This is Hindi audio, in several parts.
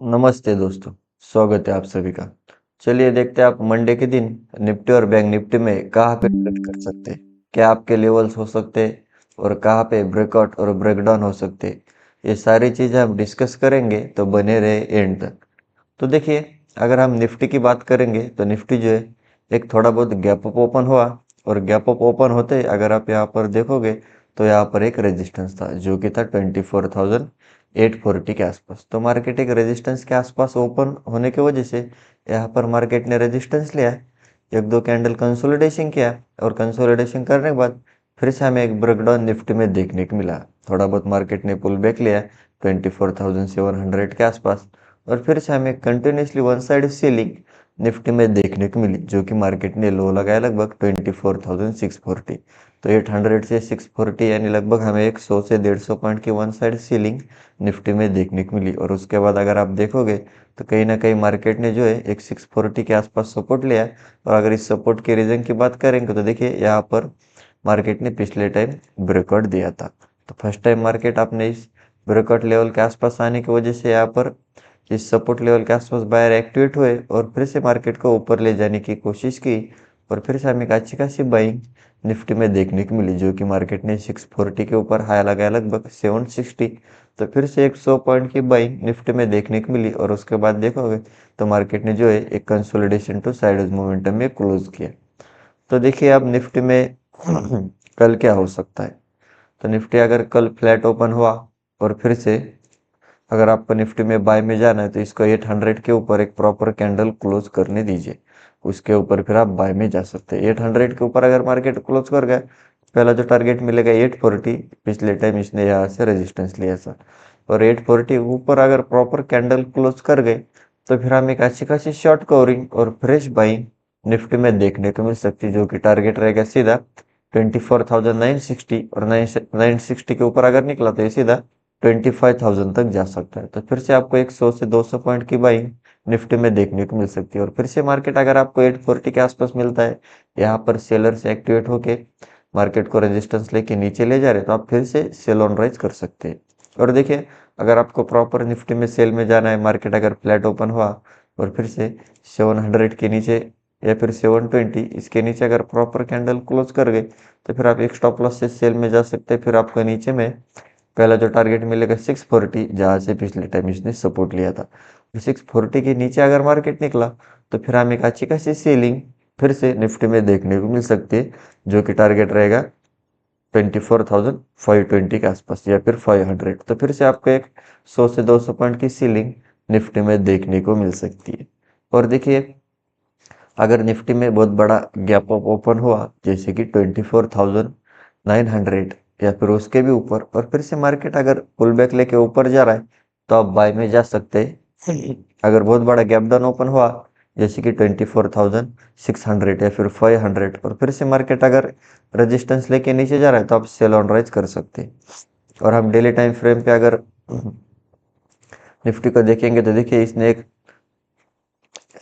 नमस्ते दोस्तों, स्वागत है आप सभी का। चलिए देखते हैं आप मंडे के दिन निफ्टी और बैंक निफ्टी में कहाँ पे ट्रेड कर सकते हैं, क्या आपके लेवल्स हो सकते हैं और कहाँ पे ब्रेकआउट और ब्रेकडाउन हो सकते हैं। ये सारी चीज़ें हम डिस्कस करेंगे, तो बने रहे एंड तक। तो देखिए, अगर हम निफ्टी की बात करेंगे तो निफ्टी जो है एक थोड़ा बहुत गैप अप ओपन हुआ, और गैप अप ओपन होते ही अगर आप यहाँ पर देखोगे तो यहाँ पर एक रेजिस्टेंस था जो कि था 24,840 के आसपास। तो मार्केट एक रेजिस्टेंस के आसपास ओपन होने की वजह से यहाँ पर मार्केट ने रेजिस्टेंस लिया, एक दो कैंडल कंसोलिडेशन किया, और कंसोलिडेशन करने के बाद फिर से हमें एक ब्रेकडाउन निफ्टी में देखने को मिला। थोड़ा बहुत मार्केट ने पुल बैक लिया 24,700 के आसपास, और फिर से हमें continuously one side ceiling Nifty में देखने को मिली, जो कि मार्केट ने लो लगाया लगभग 24,640। तो 800 से 640 यानी लगभग हमें एक 100 से 150 पॉइंट की वन साइड सीलिंग निफ्टी में देखने को मिली। और उसके बाद अगर आप देखोगे तो कहीं ना कहीं मार्केट ने जो है एक 640 के आसपास सपोर्ट लिया। और अगर इस सपोर्ट के रीजन की बात करेंगे तो देखिए, यहाँ पर मार्केट ने पिछले टाइम ब्रेकआउट दिया था। तो फर्स्ट टाइम मार्केट आपने इस ब्रेकआउट लेवल के आसपास आने की वजह से यहाँ पर इस सपोर्ट लेवल के आसपास बायर एक्टिवेट हुए और फिर से मार्केट को ऊपर ले जाने की कोशिश की, और फिर से हमें एक अच्छी खासी बाइंग निफ्टी में देखने को मिली, जो कि मार्केट ने 640 के ऊपर हाई लगाया लगभग 760। तो फिर से एक 100 पॉइंट की बाइंग निफ्टी में देखने को मिली, और उसके बाद देखोगे तो मार्केट ने जो है एक कंसोलिडेशन टू साइडवेज मोमेंटम में क्लोज किया। तो देखिए अब निफ्टी में कल क्या हो सकता है। तो निफ्टी अगर कल फ्लैट ओपन हुआ और फिर से अगर आपको निफ्टी में बाय में जाना है तो इसको 800 के ऊपर एक प्रॉपर कैंडल क्लोज करने दीजिए, उसके ऊपर फिर आप बाय में जा सकते हैं। 800 के ऊपर अगर मार्केट क्लोज कर गया, पहला जो टारगेट मिलेगा 840, पिछले टाइम इसने यहाँ से रेजिस्टेंस लिया था। और 840 ऊपर अगर प्रॉपर कैंडल क्लोज कर गए तो फिर हम एक अच्छी खासी शॉर्ट कवरिंग और फ्रेश बाइंग निफ्टी में देखने को मिल सकती है, जो कि टारगेट रहेगा सीधा 24,960, और 960 के ऊपर अगर निकला तो ये सीधा 25,000 तक जा सकता है। तो फिर से आपको एक 100 से 200 पॉइंट की बाइंग निफ्टी में देखने को मिल सकती है। और फिर से मार्केट अगर आपको 840 के आसपास मिलता है, यहाँ पर सेलर से एक्टिवेट होके मार्केट को रेजिस्टेंस लेके नीचे ले जा रहे, तो आप फिर से सेल ऑन राइज कर सकते हैं। और देखिए, अगर आपको प्रॉपर निफ्टी में सेल में जाना है, मार्केट अगर फ्लैट ओपन हुआ और फिर से 700 के नीचे या फिर 720 इसके नीचे अगर प्रॉपर कैंडल क्लोज कर गए, तो फिर आप एक स्टॉप लॉस से सेल में जा सकते हैं। फिर आपको नीचे में पहला जो टारगेट मिलेगा 640, जहाँ से पिछले टाइम इसने सपोर्ट लिया था। 640 के नीचे अगर मार्केट निकला तो फिर हमें एक अच्छी खासी सेलिंग फिर से निफ्टी में देखने को मिल सकती है, जो कि टारगेट रहेगा 24,520 के आसपास या फिर 500। तो फिर से आपको एक 100 से 200 पॉइंट की सीलिंग निफ्टी में देखने को मिल सकती है। और देखिए, अगर निफ्टी में बहुत बड़ा गैप अप ओपन हुआ, जैसे कि 24,900 या फिर उसके भी ऊपर, और फिर से मार्केट अगर पुल बैक लेके ऊपर जा रहा है, तो आप बाय में जा सकते हैं। अगर बहुत बड़ा गैप डाउन ओपन हुआ, जैसे कि 24,600 या फिर 500, और फिर से मार्केट अगर रेजिस्टेंस लेके नीचे जा रहा है, तो आप सेल ऑन राइज कर सकते हैं। और हम डेली टाइम फ्रेम पे अगर निफ्टी को देखेंगे तो देखिए, इसने एक,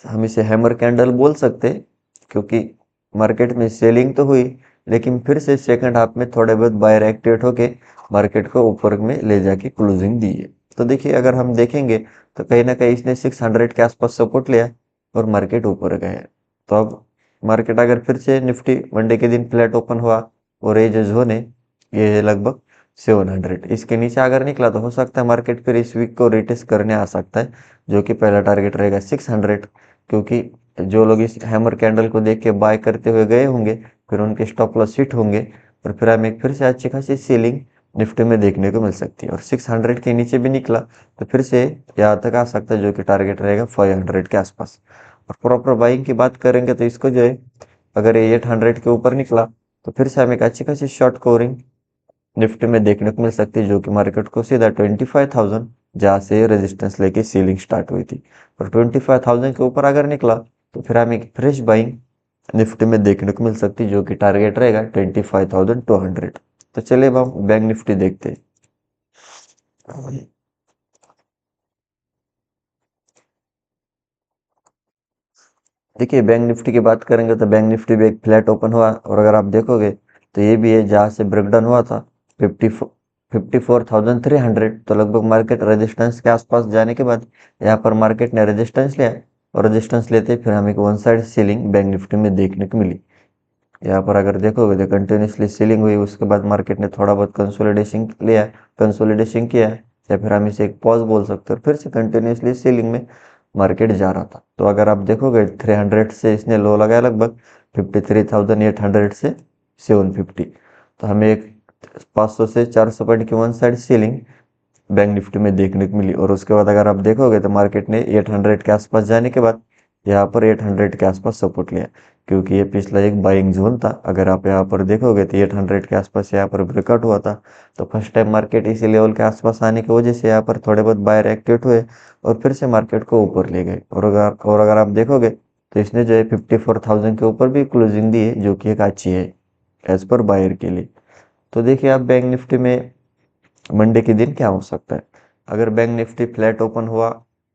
हम इसे हैमर कैंडल बोल सकते हैं, क्योंकि मार्केट में सेलिंग तो हुई, लेकिन फिर से सेकंड हाफ में थोड़े बहुत बायर एक्टिवेट होके मार्केट को ऊपर में ले जाके क्लोजिंग दी है। तो देखिए, अगर हम देखेंगे तो कहीं ना कहीं इसने 600 के आसपास सपोर्ट लिया और मार्केट ऊपर गया है। तो अब मार्केट अगर फिर से निफ्टी मंडे के दिन फ्लैट ओपन हुआ और ये जो जोन है, ये है लगभग 700, इसके नीचे अगर निकला तो हो सकता है मार्केट फिर इस वीक को रिटेस्ट करने आ सकता है, जो कि पहला टारगेट रहेगा 600। क्योंकि जो लोग इस हैमर कैंडल को देख के बाय करते हुए गए होंगे, फिर उनके स्टॉप लॉस हिट होंगे, और फिर हमें फिर से अच्छी खासी सीलिंग निफ्टी में देखने को मिल सकती है। और 600 के नीचे भी निकला तो फिर से यहाँ तक आ सकता है, जो कि टारगेट रहेगा 500 के आसपास। और प्रॉपर बाइंग की बात करेंगे तो इसको जो है, अगर ये 800 के ऊपर निकला तो फिर से हमें एक अच्छी खासी शॉर्ट कवरिंग निफ्टी में देखने को मिल सकती है, जो कि मार्केट को सीधा 25,000, जहाँ से रेजिस्टेंस लेके सीलिंग स्टार्ट हुई थी, और 25,000 के ऊपर अगर निकला तो फिर हमें एक फ्रेश बाइंग निफ्टी में देखने को मिल सकती है, जो कि टारगेट रहेगा 25,200। तो चलिए अब हम बैंक निफ्टी देखते हैं। देखिए, बैंक निफ्टी की बात करेंगे तो बैंक निफ्टी भी एक फ्लैट ओपन हुआ, और अगर आप देखोगे तो ये भी है जहाँ से ब्रेकडाउन हुआ था 54,300, तो लगभग मार्केट रेजिस्टेंस के आसपास जाने के बाद यहाँ पर मार्केट ने रेजिस्टेंस लिया, और रेजिस्टेंस लेते फिर हमें एक one side ceiling bank Nifty में देखने को मिली। यहाँ पर अगर देखोगे तो कंटिन्यूसली सीलिंग हुई, उसके बाद मार्केट ने थोड़ा बहुत कंसोलिडेशन किया, या फिर हम इसे एक पॉज बोल सकते हैं, फिर से कंटिन्यूसली सीलिंग में मार्केट जा रहा था। तो अगर आप देखोगे 300 से इसने लो लगाया लगभग 53,800 से 750, तो हमें एक 500 से 400 पॉइंट की one side ceiling bank Nifty में देखने को मिली। और उसके बाद अगर आप देखोगे तो मार्केट ने 800 के आसपास जाने के बाद यहाँ पर 800 के आसपास सपोर्ट लिया, क्योंकि ये पिछला एक बाइंग जोन था। अगर आप यहाँ पर देखोगे तो 800 के आसपास यहाँ पर ब्रेकआउट हुआ था, तो फर्स्ट टाइम मार्केट इसी लेवल के आसपास आने की वजह से यहाँ पर थोड़े बहुत बायर एक्टिवेट हुए और फिर से मार्केट को ऊपर ले गए। और अगर आप देखोगे तो इसने जो है 54,000 के ऊपर भी क्लोजिंग दी है, जो कि एक अच्छी है एज पर बायर के लिए। तो देखिए आप बैंक निफ्टी में मंडे के दिन क्या हो सकता है। अगर बैंक निफ्टी फ्लैट ओपन हुआ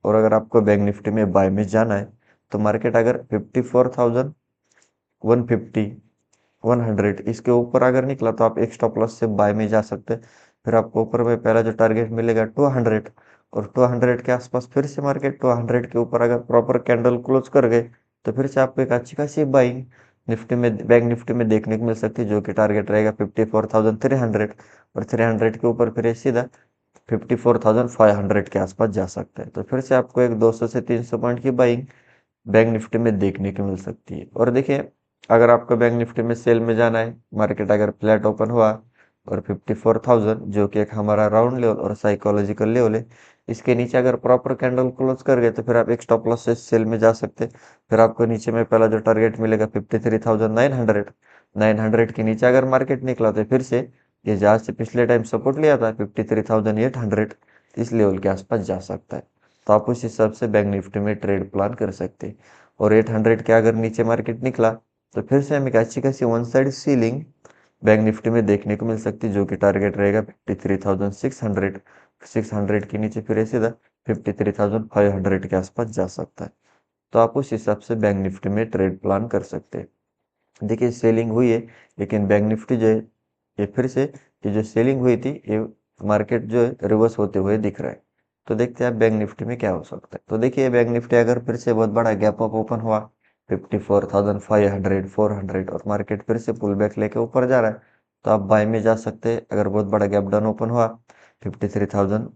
और अगर आपको बैंक निफ्टी में बाय में जाना है, तो मार्केट अगर 54,150 100 इसके ऊपर अगर निकला तो आप एक स्टॉप लॉस से बाय में जा सकते हैं। फिर आपको ऊपर में पहला जो टारगेट मिलेगा 200, और 200 के आसपास फिर से मार्केट 200 के ऊपर अगर प्रॉपर कैंडल क्लोज कर गए, तो फिर से आपको एक अच्छी खासी बाइंग निफ्टी में बैंक निफ्टी में देखने को मिल सकती है, जो कि टारगेट रहेगा 54,300, और 300 के ऊपर फिर ये सीधा 54,500 के आसपास जा सकते हैं। तो फिर से आपको एक 200 से 300 पॉइंट की बाइंग बैंक निफ्टी में देखने को मिल सकती है। और देखिए अगर आपको बैंक निफ्टी में सेल में जाना है, मार्केट अगर फ्लैट ओपन हुआ और 54,000 जो कि एक हमारा राउंड लेवल और साइकोलॉजिकल लेवल है, इसके नीचे अगर प्रॉपर कैंडल क्लोज कर गए, तो फिर आप एक स्टॉप लॉस से सेल में जा सकते। फिर आपको नीचे में पहला जो टारगेट मिलेगा 53,900, 900 के नीचे अगर मार्केट निकला तो फिर से ये जहाँ से पिछले टाइम सपोर्ट लिया था 53,800, इस लेवल के आसपास जा सकता है। तो आप उस हिसाब से बैंक निफ्टी में ट्रेड प्लान कर सकते हैं। और 800 के अगर नीचे मार्केट निकला, तो फिर से हमें एक अच्छी खासी one side ceiling bank Nifty में देखने को मिल सकती है, जो कि टारगेट रहेगा 53,600, 600 के नीचे फिर सीधा 53,500 के आसपास जा सकता है। तो आप उस हिसाब से बैंक निफ्टी में ट्रेड प्लान कर सकते हैं। देखिए सेलिंग हुई है, लेकिन बैंक निफ्टी जो है ये फिर से ये जो सेलिंग हुई थी, ये मार्केट जो है रिवर्स होते हुए दिख रहा है। तो देखते हैं बैंक निफ्टी में क्या हो सकता है। तो देखिए बैंक निफ्टी अगर फिर से बहुत बड़ा गैप अप ओपन हुआ 54,500 400 और मार्केट फिर से पुल बैक लेके ऊपर जा रहा है, तो आप बाय में जा सकते हैं। अगर बहुत बड़ा गैप डाउन ओपन हुआ 53,800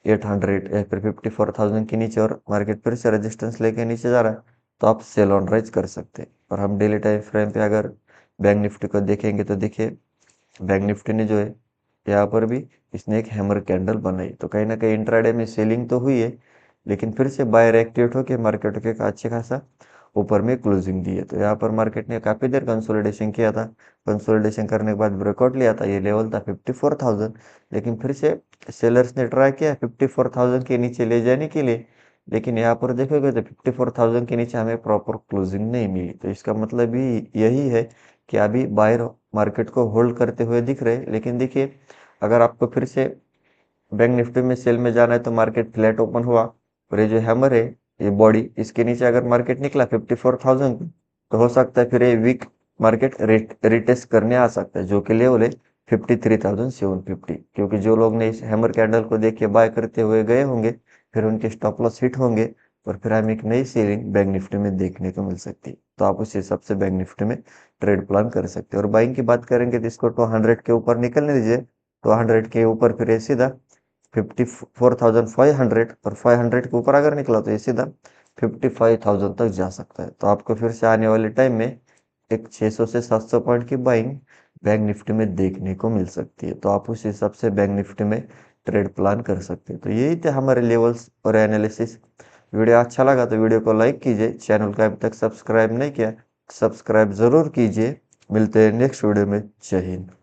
या फिर 54,000 के नीचे और मार्केट फिर से रेजिस्टेंस लेके नीचे जा रहा है, तो आप सेल ऑन राइज कर सकते हैं। और हम डेली टाइम फ्रेम पे अगर बैंक निफ्टी को देखेंगे, तो देखिए बैंक निफ्टी ने जो है यहाँ पर भी इसने एक हैमर कैंडल बनाई, तो कहीं ना कहीं इंट्राडे में सेलिंग तो हुई है, लेकिन फिर से बायर एक्टिवेट होकर मार्केट के अच्छे खासा ऊपर में क्लोजिंग दी है। तो यहाँ पर मार्केट ने काफ़ी देर कंसोलिडेशन किया था, कंसोलिडेशन करने के बाद ब्रेकआउट लिया था, ये लेवल था 54,000, लेकिन फिर से सेलर्स ने ट्राई किया 54,000 के नीचे ले जाने के लिए, लेकिन यहाँ पर देखोगे तो 54,000 के नीचे हमें प्रॉपर क्लोजिंग नहीं मिली। तो इसका मतलब भी यही है कि अभी बायर मार्केट को होल्ड करते हुए दिख रहे। लेकिन देखिए अगर आपको फिर से बैंक निफ्टी में सेल में जाना है, तो मार्केट फ्लैट ओपन हुआ और ये जो हैमर है, ये बॉडी इसके नीचे अगर मार्केट निकला 54,000, तो हो सकता है फिर ये वीक मार्केट रिटेस्ट करने आ सकता है, जो कि लेवल है 53,750, क्योंकि जो लोग ने इस हैमर कैंडल को देख के बाय करते हुए गए होंगे, फिर उनके स्टॉप लॉस हिट होंगे और फिर हमें एक नई सेलिंग बैंक निफ्टी में देखने को मिल सकती है। तो आप उस हिसाब से बैंक निफ्टी में ट्रेड प्लान कर सकते हैं। और बाइंग की बात करेंगे तो इसको 200 के ऊपर निकलने दीजिए, 200 के ऊपर फिर ये सीधा 54,500 और 500 के ऊपर अगर निकला तो ये सीधा 55,000 तक जा सकता है। तो आपको फिर से आने वाले टाइम में एक 600 से 700 पॉइंट की बाइंग बैंक निफ्टी में देखने को मिल सकती है। तो आप उस हिसाब से बैंक निफ्टी में ट्रेड प्लान कर सकते हैं। तो यही थे हमारे लेवल्स और एनालिसिस। वीडियो अच्छा लगा तो वीडियो को लाइक कीजिए, चैनल को अभी तक सब्सक्राइब नहीं किया सब्सक्राइब जरूर कीजिए। मिलते हैं नेक्स्ट वीडियो में। जय हिंद।